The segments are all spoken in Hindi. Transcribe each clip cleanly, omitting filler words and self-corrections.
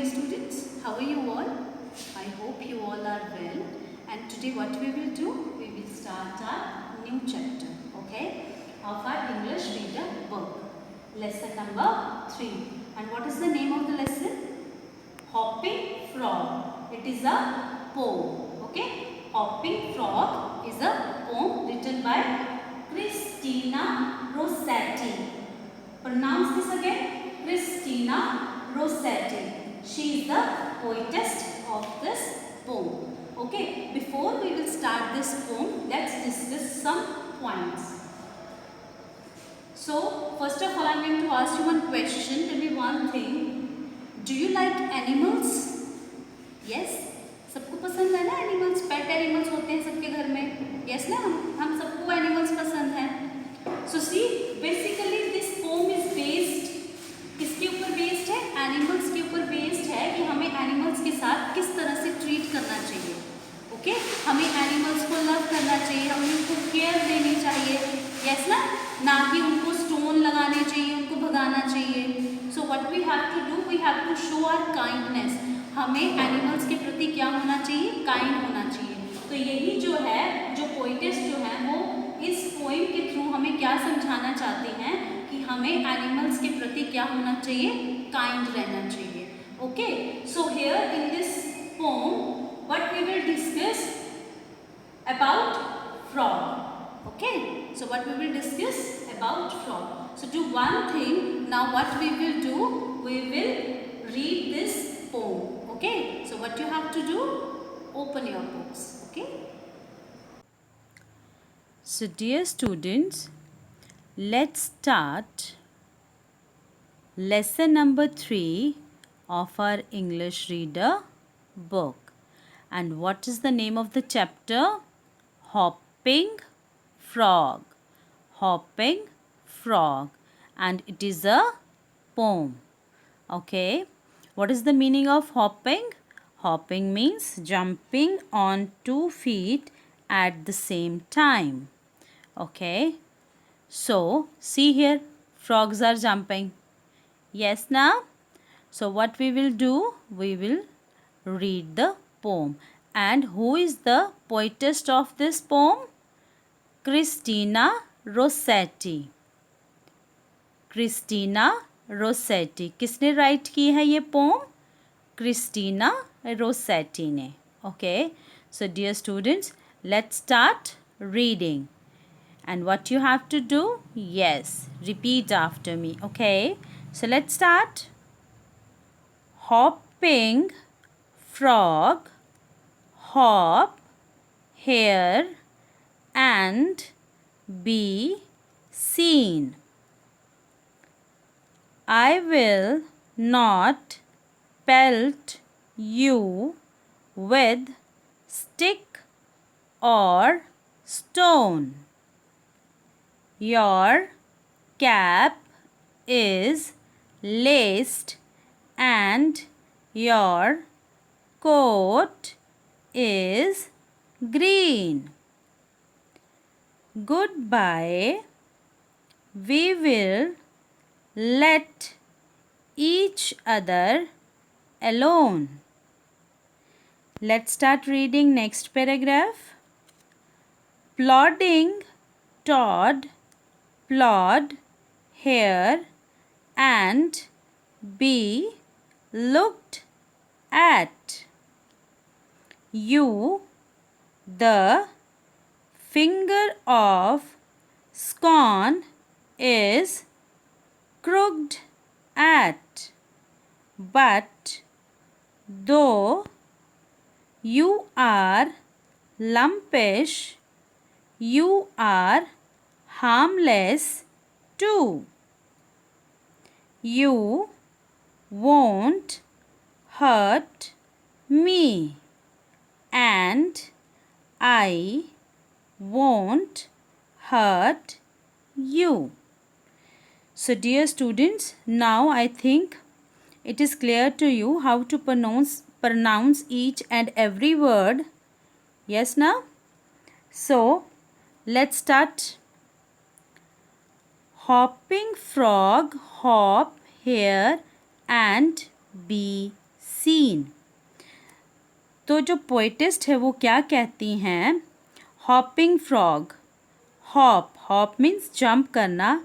dear students, how are you all? I hope you all are well. And today what we will do, we will start our new chapter, okay, of our English reader book, lesson number 3. And what is the name of the lesson? Hopping Frog. It is a poem, okay. Hopping Frog is a poem written by Christina Rossetti. Pronounce this again. Christina Rossetti. She is the poetess of this poem. Okay, before we will start this poem, let's discuss some points. So, first of all, I am going to ask you one question. Tell me one thing. Do you like animals? Yes? सबको पसंद है ना एनिमल्स? पेट एनिमल्स होते हैं सबके घर में. Yes ना? हम सबको एनिमल्स पसंद हैं. So see, basically this poem is based, किसके ऊपर बेस्ड है? एनिमल्स के ऊपर बेस्ड है कि हमें एनिमल्स के साथ किस तरह से ट्रीट करना चाहिए. ओके, हमें एनिमल्स को लव करना चाहिए, हमें उनको केयर देनी चाहिए. यस ना कि उनको स्टोन लगाने चाहिए, उनको भगाना चाहिए. So what we have to do, we have to show our kindness. हमें एनिमल्स के प्रति क्या होना चाहिए? काइंड होना चाहिए. तो यही जो है, जो पोइटेस जो है वो इस पोएम के थ्रू हमें क्या समझाना चाहते हैं कि हमें एनिमल्स के प्रति क्या होना चाहिए? काइंड रहना चाहिए. Okay, so here in this poem what we will discuss about frog. Okay, so what we will discuss about frog. So do one thing. Now what we will do, we will read this poem. Okay, so what you have to do, open your books. Okay, so dear students, let's start lesson number 3 of our English reader book. And what is the name of the chapter? Hopping Frog. Hopping Frog. And it is a poem. Okay. What is the meaning of hopping? Hopping means jumping on 2 feet at the same time. Okay. So, see here, frogs are jumping. Yes, now? So, what we will do? We will read the poem. And who is the poetess of this poem? Christina Rossetti. Christina Rossetti. किसने राइट की है ये पोम? Christina Rossetti ने. Okay, so dear students, let's start reading. And what you have to do? Yes, repeat after me. Okay, so let's start. Hopping frog, hop here and be seen. I will not pelt you with stick or stone. Your cap is laced and your coat is green. Goodbye. We will let each other alone. Let's start reading next paragraph. Plodding Todd plod here and be looked at. You, the finger of scorn is crooked at, but though you are lumpish, you are harmless too. You won't hurt me, and I won't hurt you. So dear students, now I think it is clear to you how to pronounce each and every word. Yes, now? So let's start. Hopping frog, hop here and be seen. तो जो पोएटिस्ट है वो क्या कहती हैं, hopping frog, hop means jump करना,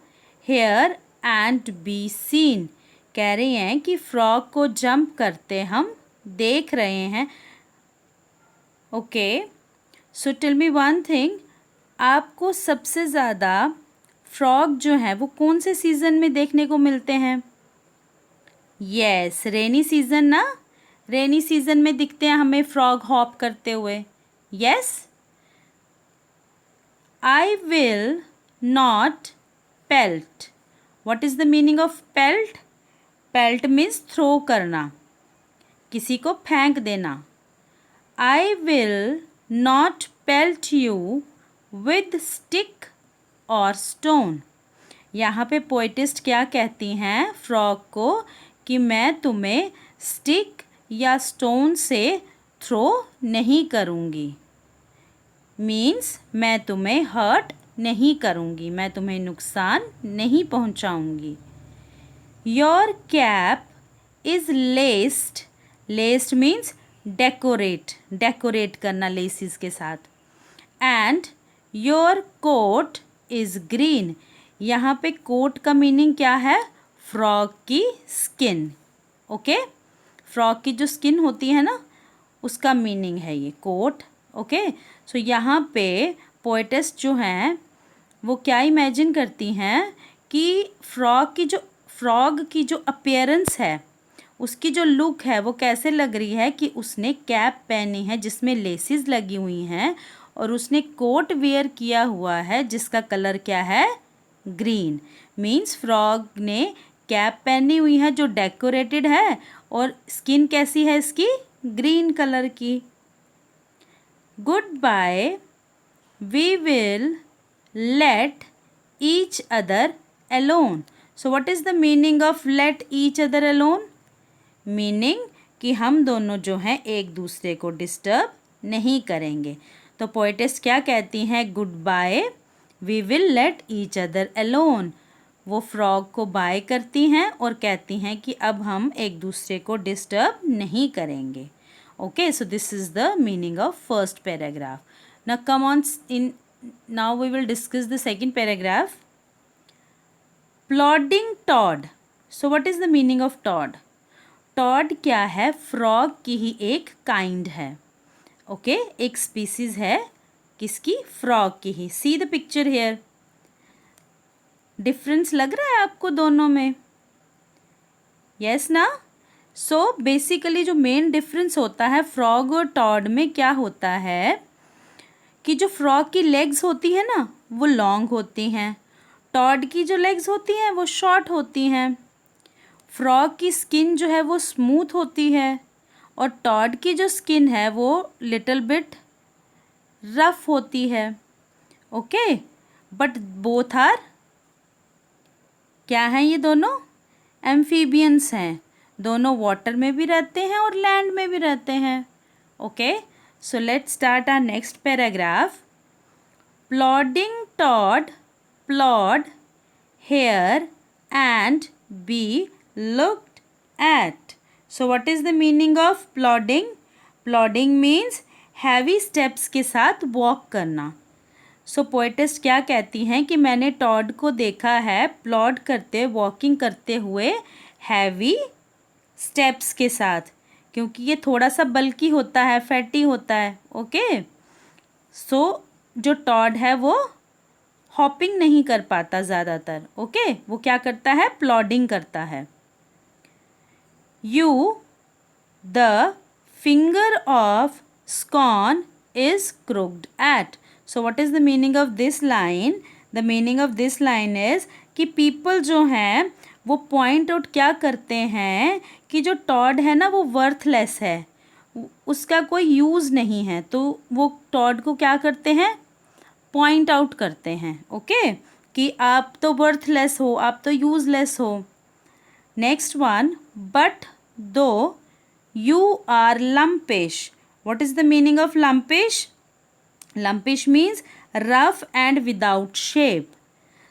हेयर एंड बी सीन, कह रही हैं कि फ्रॉग को जंप करते हम देख रहे हैं. Okay, so tell me one thing, आपको सबसे ज़्यादा फ्रॉग जो है वो कौन से सीज़न में देखने को मिलते हैं? यस, रेनी सीज़न ना, रेनी सीज़न में दिखते हैं हमें फ्रॉग हॉप करते हुए. Yes, I will not pelt. What is the meaning of pelt? Pelt means throw करना, किसी को फेंक देना. I will not pelt you with stick और स्टोन. यहाँ पे पोएटिस्ट क्या कहती हैं फ्रॉग को कि मैं तुम्हें स्टिक या स्टोन से थ्रो नहीं करूँगी. मीन्स मैं तुम्हें हर्ट नहीं करूँगी, मैं तुम्हें नुकसान नहीं पहुँचाऊँगी. Your cap is laced. Laced means decorate करना लेसिस के साथ. And your coat is green. यहाँ पे कोट का मीनिंग क्या है? फ्रॉग की स्किन. ओके, फ्रॉग की जो स्किन होती है ना उसका मीनिंग है ये कोट. ओके, सो यहाँ पे पोएटिस्ट जो हैं वो क्या इमेजिन करती हैं कि फ्रॉग की जो अपीयरेंस है, उसकी जो लुक है वो कैसे लग रही है कि उसने कैप पहनी है जिसमें लेसिस लगी हुई हैं और उसने कोट वेयर किया हुआ है जिसका कलर क्या है? ग्रीन. मीन्स फ्रॉग ने कैप पहनी हुई है जो डेकोरेटेड है और स्किन कैसी है इसकी? ग्रीन कलर की. Good bye, we will let each other alone. So what is the meaning of let each other alone? Meaning कि हम दोनों जो हैं एक दूसरे को डिस्टर्ब नहीं करेंगे. तो पोएटिस्ट क्या कहती हैं? Good bye, we will let each other alone. वो फ्रॉग को बाय करती हैं और कहती हैं कि अब हम एक दूसरे को डिस्टर्ब नहीं करेंगे. Okay, so this is the meaning of first paragraph. Now come on in, now we will discuss the second paragraph. Plodding toad. So what is the meaning of toad? Toad क्या है? फ्रॉग की ही एक काइंड है. ओके, एक स्पीसीज है किसकी? फ्रॉग की ही. See the picture here. Difference लग रहा है आपको दोनों में? यस ना? सो बेसिकली जो मेन डिफरेंस होता है फ्रॉग और टॉड में क्या होता है कि जो फ्रॉग की लेग्स होती है ना वो लॉन्ग होती हैं, टॉड की जो लेग्स होती हैं वो शॉर्ट होती हैं. फ्रॉग की स्किन जो है वो स्मूथ होती है और टॉड की जो स्किन है वो लिटिल बिट रफ होती है. ओके, बट बोथ आर क्या हैं? ये दोनों एम्फीबियंस हैं. दोनों वाटर में भी रहते हैं और लैंड में भी रहते हैं. Okay, so let's start our next paragraph. Plodding toad plod here and be looked at. So what is the meaning of plodding? Plodding means heavy steps के साथ walk करना. So poetess क्या कहती हैं कि मैंने टॉड को देखा है प्लॉड करते, वॉकिंग करते हुए हैवी स्टेप्स के साथ, क्योंकि ये थोड़ा सा बल्की होता है, फैटी होता है. ओके, सो जो टॉड है वो हॉपिंग नहीं कर पाता ज़्यादातर. ओके, वो क्या करता है? प्लॉडिंग करता है. You, the finger of scorn is crooked at. So what is the meaning of this line? The meaning of this line is कि people जो हैं वो point out क्या करते हैं कि जो टॉड है ना वो worthless है, उसका कोई यूज़ नहीं है, तो वो टॉड को क्या करते हैं? पॉइंट आउट करते हैं. ओके, कि आप तो worthless हो, आप तो यूज़लेस हो. नेक्स्ट वन, बट दो you are lumpish. What is the meaning of lumpish? Lumpish means rough and without shape.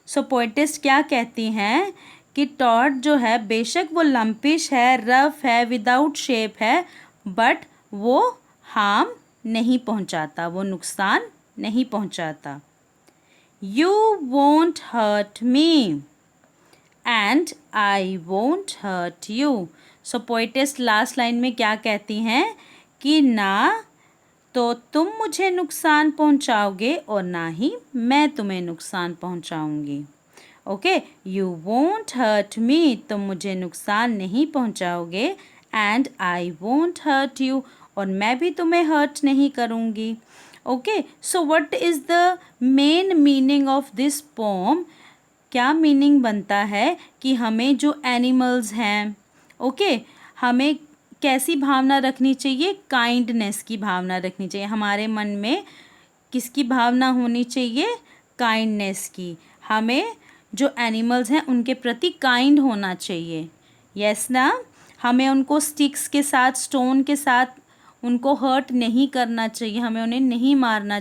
So poetess क्या कहती हैं कि टॉड जो है बेशक वो लम्पिश है, रफ है, विदाउट शेप है, बट वो हार्म नहीं पहुंचाता, वो नुकसान नहीं पहुंचाता. You won't hurt me and I won't hurt you. So poetess last line में क्या कहती हैं कि ना तो तुम मुझे नुकसान पहुंचाओगे और ना ही मैं तुम्हें नुकसान पहुंचाऊंगी. Okay, you won't hurt me, तुम मुझे नुकसान नहीं पहुंचाओगे, and I won't hurt you, और मैं भी तुम्हें हर्ट नहीं करूंगी. Okay, so what is the main meaning of this poem? क्या मीनिंग बनता है कि हमें जो एनिमल्स हैं, ओके, हमें कैसी भावना रखनी चाहिए? काइंडनेस की भावना रखनी चाहिए. हमारे मन में किसकी भावना होनी चाहिए? काइंडनेस की. हमें जो एनिमल्स हैं उनके प्रति काइंड होना चाहिए. यस ना? हमें उनको स्टिक्स के साथ, स्टोन के साथ उनको हर्ट नहीं करना चाहिए, हमें उन्हें नहीं मारना